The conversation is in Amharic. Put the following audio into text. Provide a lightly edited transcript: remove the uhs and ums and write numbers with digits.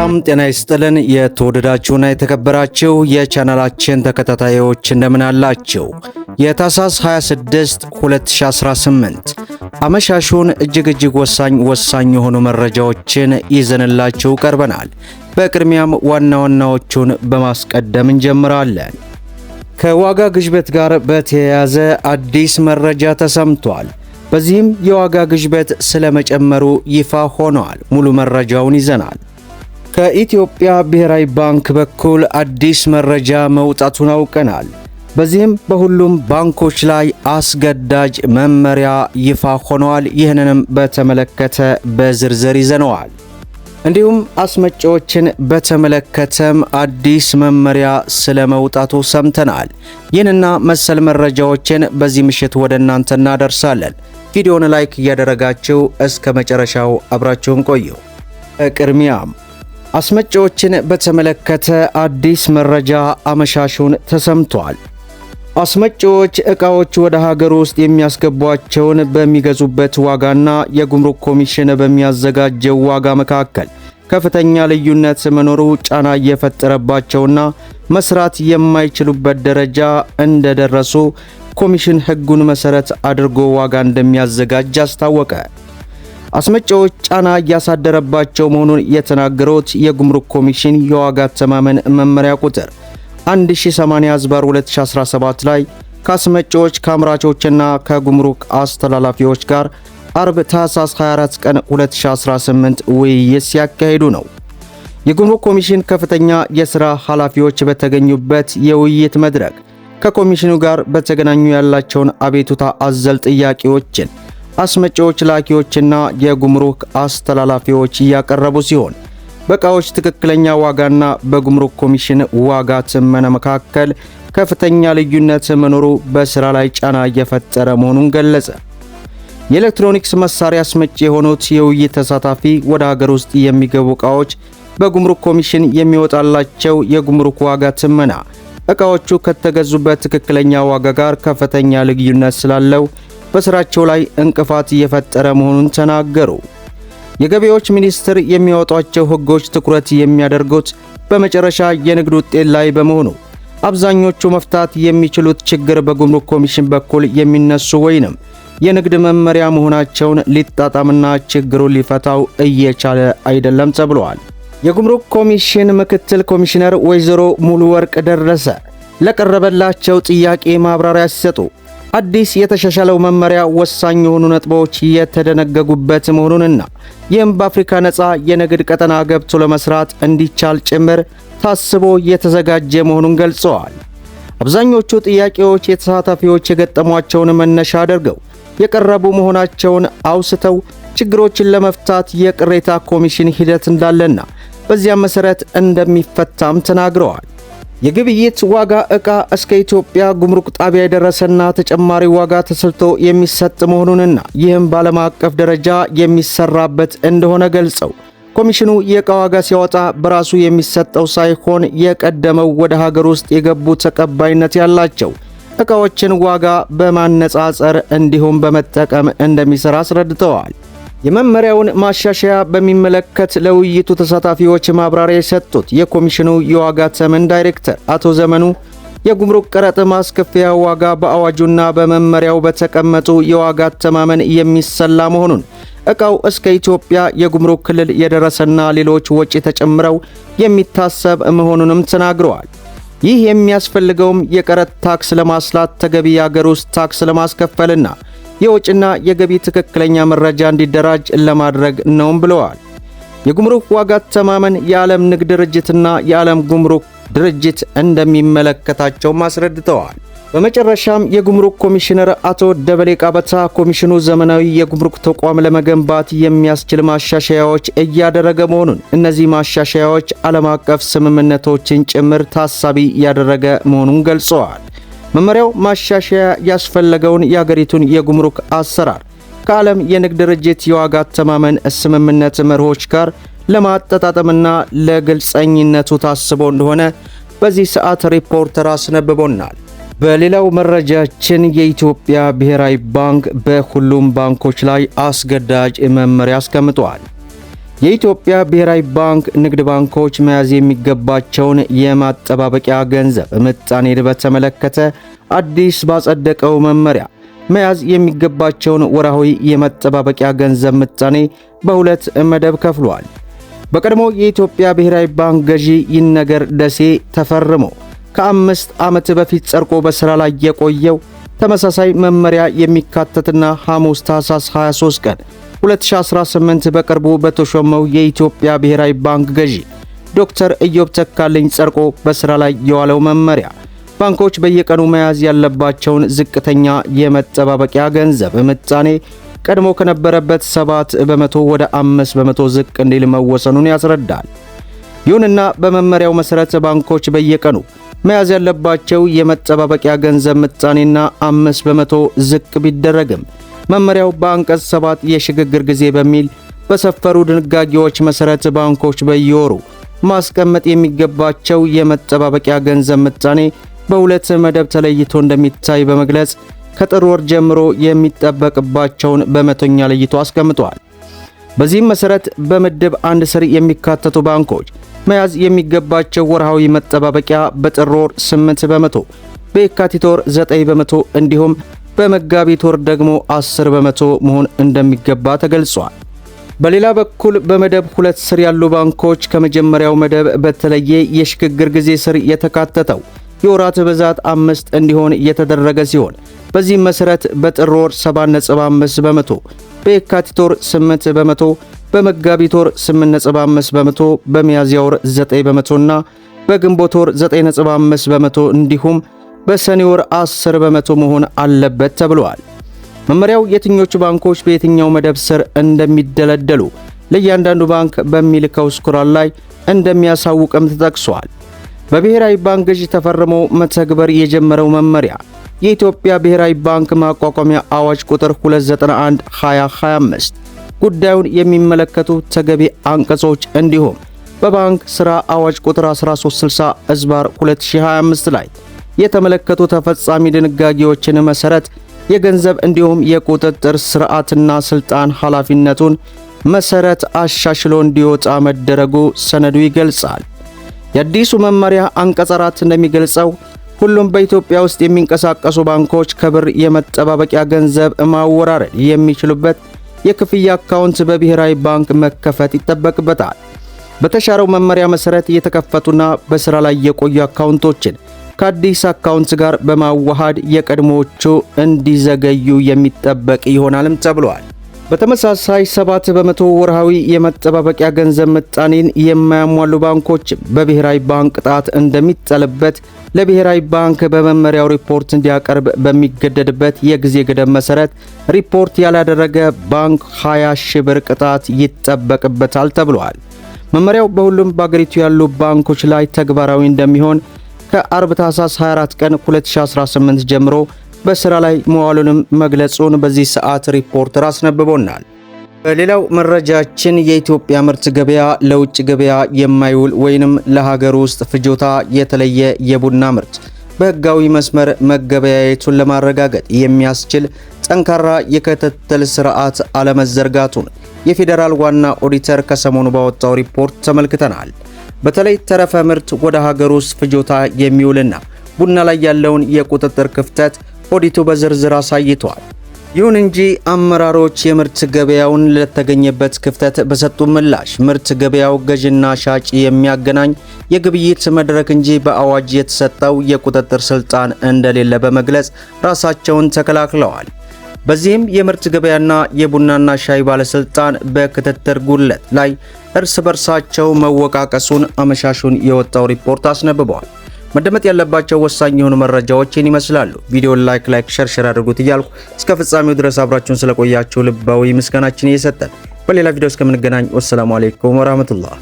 ሰላም ጤና ይስጥልን። የተወደዳችሁና የተከበራችሁ የቻናላችን ተከታታዮች እንደምን አላችሁ? የታህሳስ 26 2018 አመሻሹን እጅግ ወሳኝ የሆኑ መረጃዎችን ይዘንላችሁ ቀርበናል። በቅድሚያም ዋና ዋናዎቹን በማስቀደም እንጀምራለን። ከዋጋ ግሽበት ጋር በተያያዘ አዲስ መረጃ ተሰምቷል። በዚህም የዋጋ ግሽበት ስለመጨመሩ ይፋ ሆኗል። ሙሉ መረጃውን ይዘናል። ከኢትዮጵያ ብሔራዊ ባንክ በኩል አዲስ መረጃ መውጣቱን አውቀናል። በዚህም በሁሉም ባንኮች ላይ አስገዳጅ መመሪያ ይፋ ሆኗል። ይህንንም በተመለከተ በዝርዝር ይዘነዋል። እንዲሁም አስመጪዎችን በተመለከተም አዲስ መመሪያ ስለመውጣቱ ሰምተናል። ይህንና መሰል መረጃዎችን በዚህ ምሽት ወደ እናንተ እናደርሳለን። ቪዲዮውን ላይክ እያደረጋችሁ እስከ መጨረሻው አብራችሁን ቆዩ። ቅድሚያም አስመጪዎችን በተመለከተ አዲስ መረጃ አመሻሹን ተሰምቷል። አስመጪዎች ዕቃዎች ወደ ሀገር ውስጥ የሚያስገቧቸውን በሚገዙበት ዋጋና የጉምሩክ ኮሚሽን በሚያዘጋጀው ዋጋ መካከል ከፍተኛ ልዩነት መኖሩ ጫና እየፈጠረባቸውና መስራት የማይችሉበት ደረጃ እንደደረሱ ኮሚሽን ሕጉን መሰረት አድርጎ ዋጋ እንደሚያዘጋጅ አስታወቀ። አስመጪዎች ጫና እያሳደረባቸው መሆኑን የተናገሩት የጉምሩክ ኮሚሽን የዋጋ አተማመን መመሪያ ቁጥር 1080/2017 ላይ ከአስመጪዎች ከአምራቾችና ከጉምሩክ አስተላላፊዎች ጋር አርብ ታህሳስ 24 ቀን 2018 ውይይት ሲያካሂዱ ነው። የጉምሩክ ኮሚሽን ከፍተኛ የሥራ ኃላፊዎች በተገኙበት የውይይት መድረክ ከኮሚሽኑ ጋር በተገናኙ ያላቸውን አቤቱታ አዘል ጥያቄዎችን አስመጪዎች፣ ላኪዎችና የጉምሩክ አስተላላፊዎች እያቀረቡ ሲሆን በዕቃዎች ትክክለኛ ዋጋና በጉምሩክ ኮሚሽን ዋጋ ትመና መካከል ከፍተኛ ልዩነት መኖሩ በሥራ ላይ ጫና እየፈጠረ መሆኑን ገለጸ። የኤሌክትሮኒክስ መሳሪያ አስመጪ የሆኑት የውይይት ተሳታፊ ወደ ሀገር ውስጥ የሚገቡ ዕቃዎች በጉምሩክ ኮሚሽን የሚወጣላቸው የጉምሩክ ዋጋ ትመና ዕቃዎቹ ከተገዙበት ትክክለኛ ዋጋ ጋር ከፍተኛ ልዩነት ስላለው በሥራቸው ላይ እንቅፋት እየፈጠረ መሆኑን ተናገሩ። የገቢዎች ሚኒስቴር የሚያወጧቸው ሕጎች ትኩረት የሚያደርጉት በመጨረሻ የንግድ ውጤት ላይ በመሆኑ አብዛኞቹ መፍታት የሚችሉት ችግር በጉምሩክ ኮሚሽን በኩል የሚነሱ ወይንም የንግድ መመሪያ መሆናቸውን ሊጣጣምና ችግሩን ሊፈታው እየቻለ አይደለም ተብሏል። የጉምሩክ ኮሚሽን ምክትል ኮሚሽነር ወይዘሮ ሙሉ ወርቅ ደረሰ ለቀረበላቸው ጥያቄ ማብራሪያ ሲሰጡ አዲስ የተሻሻለው መመሪያ ወሳኝ የሆኑ ነጥቦች የተደነገጉበት መሆኑንና ይህም በአፍሪካ ነፃ የንግድ ቀጠና ገብቶ ለመስራት እንዲቻል ጭምር ታስቦ የተዘጋጀ መሆኑን ገልጸዋል። አብዛኞቹ ጥያቄዎች የተሳታፊዎች የገጠሟቸውን መነሻ አድርገው የቀረቡ መሆናቸውን አውስተው ችግሮችን ለመፍታት የቅሬታ ኮሚሽን ሂደት እንዳለና በዚያም መሰረት እንደሚፈታም ተናግረዋል። የግብይት ዋጋ ዕቃ እስከ ኢትዮጵያ ጉምሩክ ጣቢያ የደረሰና ተጨማሪ ዋጋ ተሰልቶ የሚሰጥ መሆኑንና ይህም በዓለም አቀፍ ደረጃ የሚሰራበት እንደሆነ ገልጸው ኮሚሽኑ የዕቃ ዋጋ ሲያወጣ በራሱ የሚሰጠው ሳይሆን የቀደመው ወደ ሀገር ውስጥ የገቡ ተቀባይነት ያላቸው ዕቃዎችን ዋጋ በማነጻጸር እንዲሁም በመጠቀም እንደሚሰራ አስረድተዋል። የመመሪያውን ማሻሻያ በሚመለከት ለውይይቱ ተሳታፊዎች ማብራሪያ የሰጡት የኮሚሽኑ የዋጋ ተመን ዳይሬክተር አቶ ዘመኑ የጉምሩክ ቀረጥ ማስከፈያ ዋጋ በአዋጁና በመመሪያው በተቀመጡ የዋጋ አተማመን የሚሰላ መሆኑን ዕቃው እስከ ኢትዮጵያ የጉምሩክ ክልል የደረሰና ሌሎች ወጪ ተጨምረው የሚታሰብ መሆኑንም ተናግረዋል። ይህ የሚያስፈልገውም የቀረጥ ታክስ ለማስላት ተገቢ የአገር ውስጥ ታክስ ለማስከፈልና የወጪና የገቢ ትክክለኛ መረጃ እንዲደራጅ ለማድረግ ነውም ብለዋል። የጉምሩክ ዋጋ አተማመን የዓለም ንግድ ድርጅትና የዓለም ጉምሩክ ድርጅት እንደሚመለከታቸውም አስረድተዋል። በመጨረሻም የጉምሩክ ኮሚሽነር አቶ ደበሌ ቃበታ ኮሚሽኑ ዘመናዊ የጉምሩክ ተቋም ለመገንባት የሚያስችል ማሻሻያዎች እያደረገ መሆኑን፣ እነዚህ ማሻሻያዎች ዓለም አቀፍ ስምምነቶችን ጭምር ታሳቢ ያደረገ መሆኑን ገልጸዋል። መመሪያው ማሻሻያ ያስፈለገውን የአገሪቱን የጉምሩክ አሰራር ከዓለም የንግድ ድርጅት የዋጋ አተማመን ስምምነት መርሆች ጋር ለማጣጣምና ለግልጸኝነቱ ታስቦ እንደሆነ በዚህ ሰዓት ሪፖርተር አስነብቦናል። በሌላው መረጃችን የኢትዮጵያ ብሔራዊ ባንክ በሁሉም ባንኮች ላይ አስገዳጅ መመሪያ አስቀምጧል። የኢትዮጵያ ብሔራዊ ባንክ ንግድ ባንኮች መያዝ የሚገባቸውን የማጠባበቂያ ገንዘብ ምጣኔን በተመለከተ አዲስ ባጸደቀው መመሪያ መያዝ የሚገባቸውን ወርሃዊ የማጠባበቂያ ገንዘብ ምጣኔ በሁለት መደብ ከፍሏል። በቀድሞ የኢትዮጵያ ብሔራዊ ባንክ ገዢ ይነገር ደሴ ተፈርሞ ከ5 ዓመት በፊት ጸድቆ በሥራ ላይ የቆየው ተመሳሳይ መመሪያ የሚካተትና ሐሙስ ታኅሳስ 23 ቀን 2018 በቅርቡ በተሾመው የኢትዮጵያ ብሔራዊ ባንክ ገዢ ዶክተር ኢዮብ ተካልኝ ጸድቆ በሥራ ላይ የዋለው መመሪያ ባንኮች በየቀኑ መያዝ ያለባቸውን ዝቅተኛ የመጠባበቂያ ገንዘብ ምጣኔ ቀድሞ ከነበረበት 7% ወደ 5% ዝቅ እንዲል መወሰኑን ያስረዳል። ይሁንና በመመሪያው መሠረት ባንኮች በየቀኑ መያዝ ያለባቸው የመጠባበቂያ ገንዘብ ምጣኔና 5% ዝቅ ቢደረግም መመሪያው በአንቀጽ 7 የሽግግር ጊዜ በሚል በሰፈሩ ድንጋጌዎች መሠረት ባንኮች በየወሩ ማስቀመጥ የሚገባቸው የመጠባበቂያ ገንዘብ ምጣኔ በሁለት መደብ ተለይቶ እንደሚታይ በመግለጽ ከጥር ወር ጀምሮ የሚጠበቅባቸውን በመቶኛ ለይቶ አስቀምጧል። በዚህም መሠረት በምድብ 1 ስር የሚካተቱ ባንኮች መያዝ የሚገባቸው ወርሃዊ መጠባበቂያ በጥር ወር 8%፣ በየካቲት ወር 9% እንዲሁም በመጋቢት ወር ደግሞ 10% መሆን እንደሚገባ ተገልጿል። በሌላ በኩል በመደብ 2 ስር ያሉ ባንኮች ከመጀመሪያው መደብ በተለየ የሽግግር ጊዜ ስር የተካተተው የወራት ብዛት 5 እንዲሆን የተደረገ ሲሆን በዚህም መሠረት በጥር ወር 7.5%፣ በየካቲት ወር 8%፣ በመጋቢት ወር 8.5%፣ በሚያዝያ ወር 9% እና በግንቦት ወር 9.5% እንዲሁም በሰኔ ወር 10% መሆን አለበት ተብሏል። መመሪያው የትኞቹ ባንኮች በየትኛው መደብ ስር እንደሚደለደሉ ለእያንዳንዱ ባንክ በሚልከው ስኮላር ላይ እንደሚያሳውቅም ተጠቅሷል። በብሔራዊ ባንክ ገዢ ተፈርሞ መተግበር የጀመረው መመሪያ የኢትዮጵያ ብሔራዊ ባንክ ማቋቋሚያ አዋጅ ቁጥር 291/2025 ጉዳዩን የሚመለከቱ ተገቢ አንቀጾች እንዲሁም በባንክ ሥራ አዋጅ ቁጥር 1360/2025 ላይ የተመለከቱ ተፈጻሚ ድንጋጌዎችን መሠረት የገንዘብ እንዲሁም የቁጥጥር ሥርዓትና ሥልጣን ኃላፊነቱን መሠረት አሻሽሎ እንዲወጣ መደረጉ ሰነዱ ይገልጻል። የአዲሱ መመሪያ አንቀጽ 4 እንደሚገልጸው ሁሉም በኢትዮጵያ ውስጥ የሚንቀሳቀሱ ባንኮች ከብር የመጠባበቂያ ገንዘብ ማወራረድ የሚችሉበት የክፍያ አካውንት በብሔራዊ ባንክ መከፈት ይጠበቅበታል። በተሻረው መመሪያ መሠረት የተከፈቱና በሥራ ላይ የቆዩ አካውንቶችን ከአዲስ አካውንት ጋር በማዋሃድ የቀድሞዎቹ እንዲዘገዩ የሚጠበቅ ይሆናልም ተብሏል። በተመሳሳይ 7% ወርሃዊ የመጠባበቂያ ገንዘብ ምጣኔን የማያሟሉ ባንኮች በብሔራዊ ባንክ ቅጣት እንደሚጣልበት ለብሔራዊ ባንክ በመመሪያው ሪፖርት እንዲያቀርብ በሚገደድበት የጊዜ ገደብ መሠረት ሪፖርት ያላደረገ ባንክ 20 ሺህ ብር ቅጣት ይጠበቅበታል ተብሏል። መመሪያው በሁሉም በአገሪቱ ያሉ ባንኮች ላይ ተግባራዊ እንደሚሆን ከአርብ ታኅሳስ 24 ቀን 2018 ጀምሮ በሥራ ላይ መዋሉንም መግለጹን በዚህ ሰዓት ሪፖርተር አስነብቦናል። በሌላው መረጃችን የኢትዮጵያ ምርት ገበያ ለውጭ ገበያ የማይውል ወይንም ለሀገር ውስጥ ፍጆታ የተለየ የቡና ምርት በሕጋዊ መስመር መገበያየቱን ለማረጋገጥ የሚያስችል ጠንካራ የክትትል ስርዓት አለመዘርጋቱን የፌዴራል ዋና ኦዲተር ከሰሞኑ ባወጣው ሪፖርት ተመልክተናል። በተለይ ተረፈ ምርት ወደ ሀገር ውስጥ ፍጆታ የሚውልና ቡና ላይ ያለውን የቁጥጥር ክፍተት ኦዲቱ በዝርዝር አሳይቷል። ይሁን እንጂ አመራሮች የምርት ገበያውን ለተገኘበት ክፍተት በሰጡ ምላሽ ምርት ገበያው ገዥና ሻጭ የሚያገናኝ የግብይት መድረክ እንጂ በአዋጅ የተሰጠው የቁጥጥር ስልጣን እንደሌለ በመግለጽ ራሳቸውን ተከላክለዋል። በዚህም የምርት ገበያና የቡናና ሻይ ባለስልጣን በክትትል ጉድለት ላይ እርስ በርሳቸው መወቃቀሱን አመሻሹን የወጣው ሪፖርት አስነብበዋል። መደመጥ ያለባቸው ወሳኝ የሆኑ መረጃዎችን ይመስላሉ። ቪዲዮን ላይክ ሸር አድርጉት እያልኩ እስከ ፍጻሜው ድረስ አብራችሁን ስለቆያችሁ ልባዊ ምስጋናችን እየሰጠን በሌላ ቪዲዮ እስከምንገናኝ ወሰላሙ አለይኩም ወራህመቱላህ።